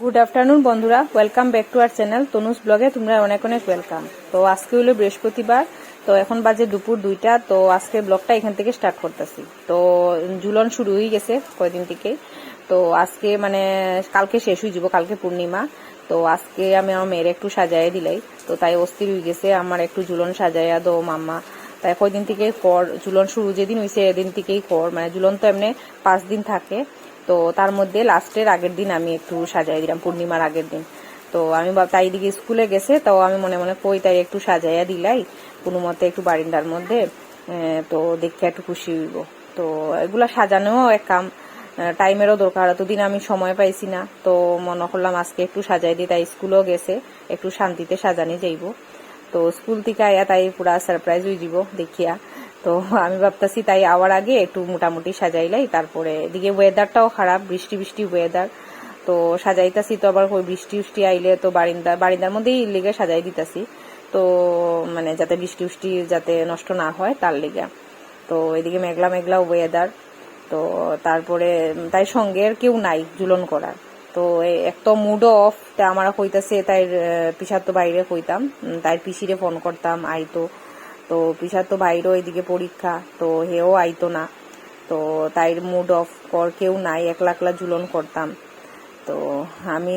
Good afternoon বন্ধুরা, welcome back to our channel Tanuj ব্লগে। তোমরা অনেক অনেক ওয়েলকাম। তো আজকে হলো বৃহস্পতিবার, তো এখন বাজে দুপুর 2টা। তো আজকে ব্লগটা এখান থেকে স্টার্ট করতেছি। তো ঝুলন শুরু হয়ে গেছে কয়দিন থেকে। তো আজকে মানে কালকে শেষ হয়ে যাব, কালকে পূর্ণিমা। তো আজকে আমি আমার মেয়ের একটু সাজাই দিলাই, তো তাই অস্থির হয়ে গেছে আমার একটু ঝুলন সাজাইয়া দো মাম্মা। তাই কয়দিন থেকে কর, ঝুলন শুরু যেদিন হয়েছে এদিন থেকেই কর। মানে ঝুলন তো এমনি 5 দিন থাকে, তো তার মধ্যে লাস্টের আগের দিন আমি একটু সাজাই দিলাম, পূর্ণিমার আগের দিন। তো আমি তাই দিকে স্কুলে গেছে, তো আমি মনে মনে কই তাই একটু সাজাইয়া দিলাই কোনো মতে একটু বারিন্দার মধ্যে। তো দেখে একটু খুশি হইব। তো এগুলা সাজানোও এক কাম, টাইমেরও দরকার। এতদিন আমি সময় পাইছি না, তো মনে করলাম আজকে একটু সাজাই দিই। তাই স্কুলও গেছে, একটু শান্তিতে সাজানি যাইব। তো স্কুল থেকে আয়া তাই পুরা সারপ্রাইজ হয়ে যাব দেখিয়া। তো আমি ভাবতেছি তাই আওয়ার আগে একটু মোটামুটি সাজাইলাই। তারপরে এদিকে ওয়েদারটাও খারাপ, বৃষ্টি বৃষ্টি ওয়েদার। তো সাজাইতাছি, তো আবার বৃষ্টি উষ্টি আইলে তো বারিন্দার মধ্যেই লেগে সাজাই দিতাছি। তো মানে যাতে বৃষ্টি উষ্টি যাতে নষ্ট না হয় তার লেগে। তো এদিকে মেঘলা মেঘলা ওয়েদার। তো তারপরে তাই সঙ্গে কেউ নাই ঝুলন করার। তো এক তো মুড অফ, তা আমার কইতাছে তাই পিসার তো বাইরে কইতাম, তাই পিসিরে ফোন করতাম আইতো। তো পিসার তো বাইরেও এদিকে পরীক্ষা, তো হেও আইতো না। তো তাই মুড অফ কর, কেউ নাই, একলা একলা ঝুলন করতাম। তো আমি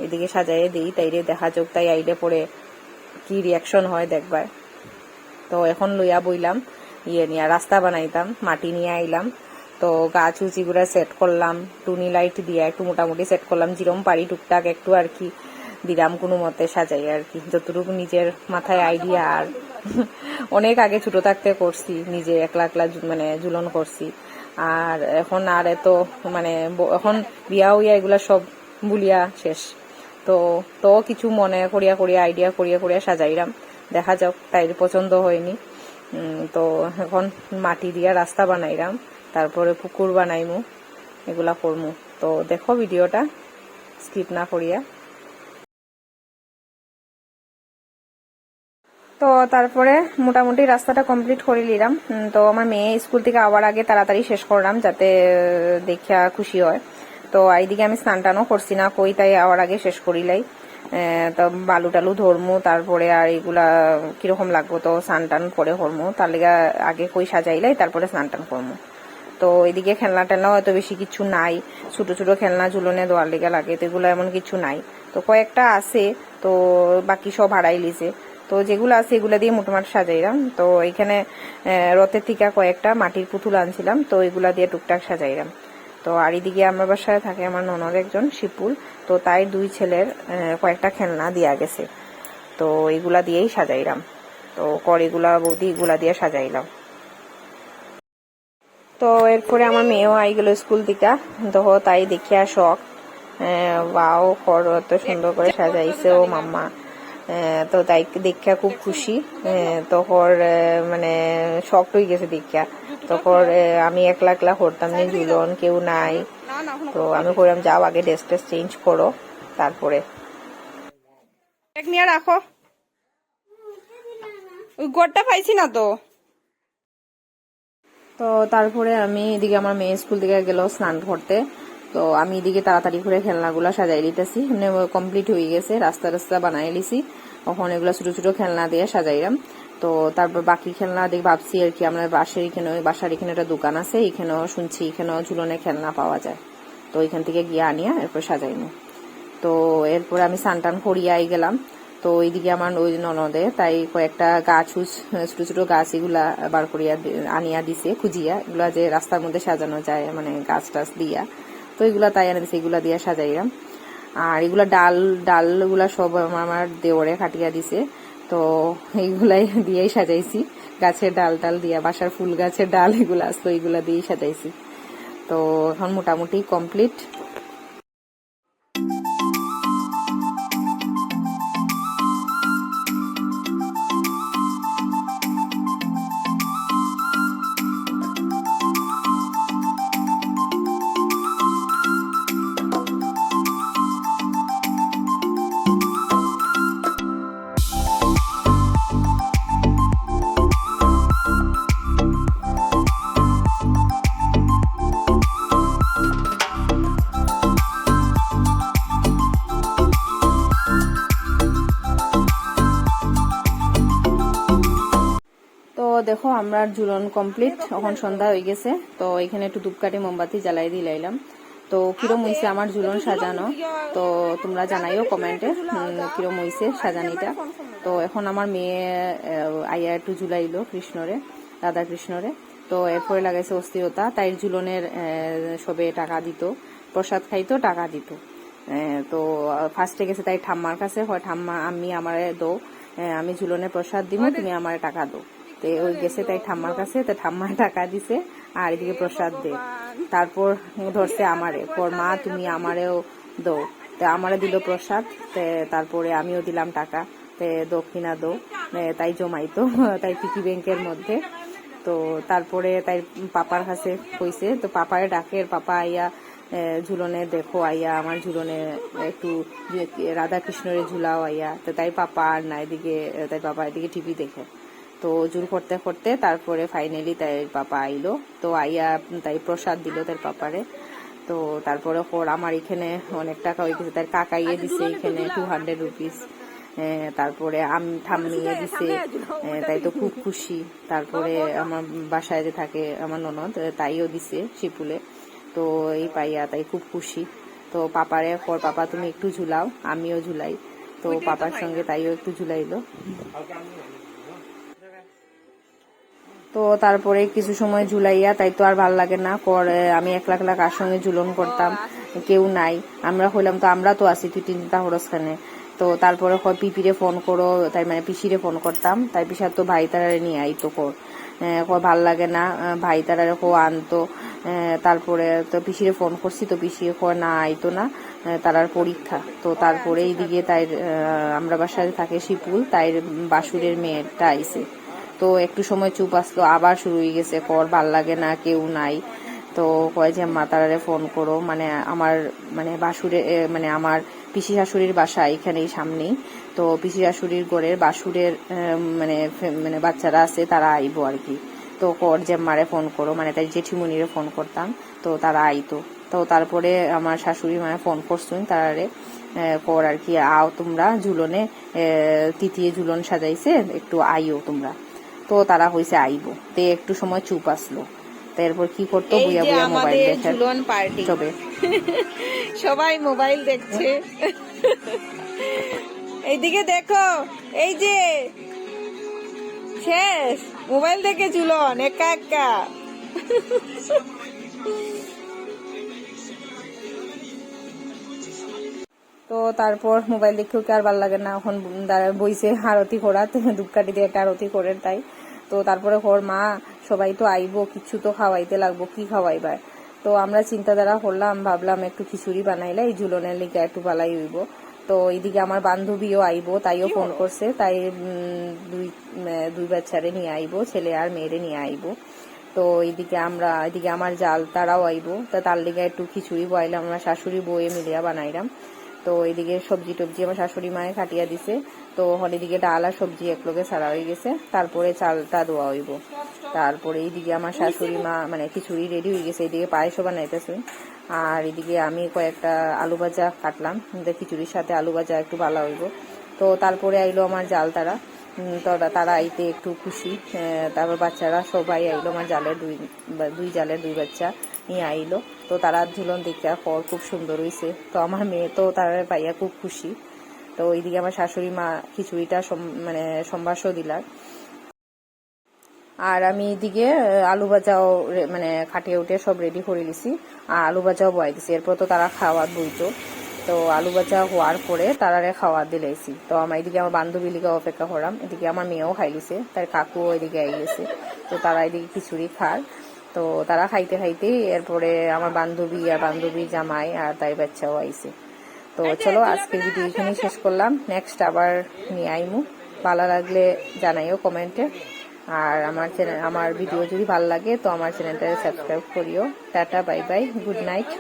এদিকে সাজাইয়ে দিই, তাইরে দেখা যাক তাই আইলে পরে কি রিয়াকশন হয় দেখবার। তো এখন লইয়া বইলাম নিয়ে রাস্তা বানাইতাম, মাটি নিয়ে আইলাম। তো গাছ উচিগুলা সেট করলাম, টুনি লাইট দিয়ে একটু মোটামুটি সেট করলাম, যেরকম পারি টুকটাক একটু আর কি দিলাম কোনো মতে সাজাই আর কি, যতটুকু নিজের মাথায় আইডিয়া। আর অনেক আগে ছোট থাকতে করছি, নিজে একলা একলা মানে ঝুলন করছি। আর এখন আর এত মানে এখন বিয়া হইয়া এগুলা সব বুলিয়া শেষ। তো তো কিছু মনে করিয়া করিয়া আইডিয়া করিয়া করিয়া সাজাইলাম, দেখা যাক তাই পছন্দ হয়নি। তো এখন মাটি দিয়া রাস্তা বানাইলাম, তারপরে পুকুর বানাইমু, এগুলা করমু। তো দেখো ভিডিওটা স্কিপ না করিয়া। তো তারপরে মোটামুটি রাস্তাটা কমপ্লিট করে নিলাম। তো আমার মেয়ে স্কুল থেকে আওয়ার আগে তাড়াতাড়ি শেষ করলাম, যাতে দেখিয়া খুশি হয়। তো এইদিকে আমি স্নান টানও করছি না কই, তাই আওয়ার আগে শেষ করিলাই। তো বালু টালু ধরমু, তারপরে আর এগুলা কিরকম লাগবো তো স্নান টান পরে করমু, তার লেগে আগে কই সাজাইলাই, তারপরে স্নান টান করমু। তো এদিকে খেলনা টেলনাও এত বেশি কিছু নাই, ছোট ছোট খেলনা ঝুলনে দেওয়ার লেগে লাগে, তো এগুলো এমন কিছু নাই। তো কয়েকটা আছে, তো বাকি সব হারাই লিছে। তো যেগুলো আছে এগুলা দিয়ে মোটামুটি সাজাইলাম। তো এখানে রথের থেকে কয়েকটা মাটির পুতুল আনছিলাম, তো এগুলা দিয়ে টুকটাক সাজাইলাম। তো আর এদিকে আমার বাসায় থাকে আমার ননদ একজন শিপুল, তো তাই 2 ছেলের কয়েকটা খেলনা দিয়া গেছে, তো এগুলা দিয়েই সাজাইলাম। তো এগুলা বৌদি এগুলা দিয়ে সাজাইলাম। তো এরপরে আমার মেয়েও আই গেল স্কুল থেকে, তো তাই দেখিয়া শখ, বাও কর এত সুন্দর করে সাজাইছে ও মাম্মা। তো তাই দেখিয়া খুব খুশি। তখন মানে শখ হয়ে গেছে দেখিয়া। তখন আমি একলা একলা করতাম না ঝুলন, কেউ নাই। তো আমি কইলাম যাও আগে ড্রেস টেস চেঞ্জ করো, তারপরে নিয়ে রাখো। ওই গড়টা পাইছি না তো। তো তারপরে আমি এদিকে আমার মেয়ে স্কুল থেকে গেল স্নান করতে। তো আমি এদিকে তাড়াতাড়ি করে খেলনাগুলো সাজাই দিতেছি, মানে কমপ্লিট হয়ে গেছে, রাস্তা রাস্তা বানাই লিছি। তখন এগুলো ছোট ছোট খেলনা দিয়ে সাজাইলাম। তো তারপর বাকি খেলনা দেখে ভাবছি আর কি, আমরা বাসার এখানে একটা দোকান আছে, এখানেও শুনছি এখানেও ঝুলনে খেলনা পাওয়া যায়। তো এখান থেকে গিয়ে আনিয়া এরপর সাজাইনি। তো এরপর আমি সানটান করিয়াই গেলাম। তো এইদিকে আমার ওই ননদে তাই কয়েকটা গাছ ছোট ছোট গাছ এগুলা বার করিয়া আনিয়া দিছে, খুঁজিয়া, এগুলা যে রাস্তার মধ্যে সাজানো যায় মানে গাছ টাছ দিয়া। তো এগুলা তাই আনা দিছে, এগুলা দিয়া সাজাইলাম। আর এগুলা ডাল গুলা সব আমার দেওরে কাটিয়া দিছে, তো এইগুলাই দিয়েই সাজাইছি। গাছের ডাল দিয়া, বাসার ফুল গাছের ডাল এগুলা আসতো, এগুলা দিয়েই সাজাইছি। তো এখন মোটামুটি কমপ্লিট। দেখো আমরা ঝুলন কমপ্লিট, এখন সন্ধ্যা হয়ে গেছে। তো এখানে একটু ধূপকাঠি মোমবাতি জ্বালাই দিলাইলাম। তো কিরম হইছে আমার ঝুলন সাজানো, তো তোমরা জানাইও কমেন্টে কিরম হইছে সাজানিটা। তো এখন আমার মেয়ে আইয়া একটু ঝুলাইলো কৃষ্ণরে, রাধা কৃষ্ণরে। তো এরপরে লাগাইছে অস্থিরতা, তাই ঝুলনের সবে টাকা দিত, প্রসাদ খাইতো, টাকা দিত। তো ফার্স্টে গেছে তাই ঠাম্মার কাছে, হয় ঠাম্মা আমি আমারে দো, আমি ঝুলনে প্রসাদ দিব, তুমি আমারে টাকা দো। তো ওই গেছে তাই ঠাম্মার কাছে, তো ঠাম্মা টাকা দিছে আর এদিকে প্রসাদ দে। তারপর ধরছে আমারে, পর মা তুমি আমারেও দো, তো আমারে দিল প্রসাদ। তারপরে আমিও দিলাম টাকা, দক্ষিণা দো, তাই জমাইতো তাই পিকি ব্যাংকের মধ্যে। তো তারপরে তাই পাপার কাছে কইছে, তো পাপারে ডাকে, পাপা আইয়া ঝুলনে দেখো, আইয়া আমার ঝুলনে একটু রাধা কৃষ্ণরে ঝুলাও আইয়া। তো তাই পাপা আর না এদিকে, তাই পাপা এদিকে টিভি দেখে। তো জোর করতে করতে তারপরে ফাইনালি তাই পাপা আইলো, তো আইয়া তাই প্রসাদ দিল তার পাপারে। তো তারপরে আমার এখানে অনেক টাকা হয়ে গেছে, তার কাকাইয়ে দিছে এখানে 200 রুপিস। তারপরে ঠাম্মিয়ে দিছে, তাই তো খুব খুশি। তারপরে আমার বাসায় যে থাকে আমার ননদ, তাইও দিছে শিপুলে। তো এই পাইয়া তাই খুব খুশি। তো পাপারে পর পাপা তুমি একটু ঝুলাও, আমিও ঝুলাই। তো পাপার সঙ্গে তাইও একটু ঝুলাইলো। তো তারপরে কিছু সময় ঝুলাইয়া, তাই তো আর ভাল লাগে না, পরে আমি একলা একলা কার সঙ্গে ঝুলন করতাম, কেউ নাই। আমরা হইলাম তো, আমরা তো আছি তুই তিনটা হরসখানে। তো তারপরে পিপিরে ফোন করো, তাই মানে পিসিরে ফোন করতাম, তাই পিসার তো ভাই তারারে নিয়ে আইতো কর, ভাল লাগে না, ভাই তারারে আনতো। তারপরে তো পিসিরে ফোন করছি, তো পিসি না আইতো না, তারার পরীক্ষা। তো তারপরে এইদিকে তাই আমরা বাসায় থাকে শিপুল, তাই বাসুরের মেয়েটা আইছে। তো একটু সময় চুপ আসলো, আবার শুরু হয়ে গেছে, ভাল লাগে না, কেউ নাই। তো কয় যে মাতারারে ফোন করো, মানে আমার মানে বাসুরে মানে আমার পিসি শাশুড়ির বাসা এখানেই সামনেই। তো পিসি শাশুড়ির ঘরের বাসুরের মানে মানে বাচ্চারা আছে, তারা আইবো আর কি। তো কর যে মারে ফোন করো, মানে তাই জেঠিমুনিরে ফোন করতাম, তো তারা আইতো। তো তারপরে আমার শাশুড়ি মায়ে ফোন করছুন তারারে, কর আর কি আও তোমরা ঝুলনে, তৃতীয় ঝুলন সাজাইছে, একটু আইও তোমরা। তো তারা হইছে আইবো। তো একটু সময় চুপ আসলো, তারপর কি করতো, বুয়া বুয়া মোবাইল দেখে সবে সবাই মোবাইল দেখছে। এইদিকে দেখো, এই যে শেষ মোবাইল দেখে ঝুলন একা একা। তো তারপর মোবাইল দেখেও কি আর ভাল লাগে না, এখন বইছে আরতি করা, ধূপকাঠি দিয়ে একটা আরতি করে তাই। তো তারপরে ওর মা সবাই তো আইবো, কিছু তো খাওয়াইতে লাগবো, কি খাওয়াইবার। তো আমরা চিন্তাধারা করলাম, ভাবলাম একটু খিচুড়ি বানাইলে এই ঝুলনের লিগে একটু ভালাই হইব। তো এইদিকে আমার বান্ধবীও আইবো, তাইও ফোন করছে, তাই দুই বাচ্চারে নিয়ে আইবো, ছেলে আর মেয়েরে নিয়ে আইবো। তো এদিকে আমার জাল তারাও আইবো, তা তার লিগে একটু খিচুড়ি বয়াইলাম, আমরা শাশুড়ি বউয়ে মিলিয়া বানাইলাম। তো এইদিকে সবজি টবজি আমার শাশুড়ি মায়ে কাটিয়া দিছে। তো এদিকে ডাল আর সবজি একলগে ছাড়া হয়ে গেছে, তারপরে চালটা ধোয়া হইব। তারপরে এইদিকে আমার শাশুড়ি মা মানে খিচুড়ি রেডি হয়ে গেছে, এইদিকে পায়েসও বানাইতেছে। আর এদিকে আমি কয়েকটা আলু ভাজা কাটলাম, খিচুড়ির সাথে আলু ভাজা একটু ভালো হইব। তো তারপরে আইলো আমার জাল তারা আইতে একটু খুশি। তারপর বাচ্চারা সবাই আইলো, আমার দুই জালের দুই বাচ্চা নিয়ে আইলো। তো তারা ঝুলন দেখে খুব সুন্দর হয়েছে। তো আমার মেয়ে তো তারা পাইয়া খুব খুশি। তো ওইদিকে আমার শাশুড়ি মা খিচুড়িটা মানে সম্বাসও দিলার। আর আমি এদিকে আলু ভাজাও মানে খাটিয়ে উঠে সব রেডি করে দিছি, আর আলু ভাজাও বয়াই দিছি। এরপর তো তারা খাওয়া বইতো। তো আলু ভাজা হওয়ার পরে তারারে খাওয়া দিলাইছি। তো আমার এদিকে আমার বান্ধবী লিগে অপেক্ষা করলাম, এদিকে আমার মেয়েও খাইলিছে, তার কাকুও এদিকে আই গেছে। তো তারা এদিকে খিচুড়ি খার। তো তারা খাইতে খাইতে এরপরে আমার বান্ধবী আর বান্ধবী জামাই আর তাই বাচ্চাও আইছে। তো চলো আজকের ভিডিও এখানেই শেষ করলাম, নেক্সট আবার নিয়ে আইমু। ভালো লাগলে জানাইও কমেন্টে। আর আমার ভিডিও যদি ভালো লাগে তো আমার চ্যানেলটা সাবস্ক্রাইব করিও। Tata, bye bye, good night.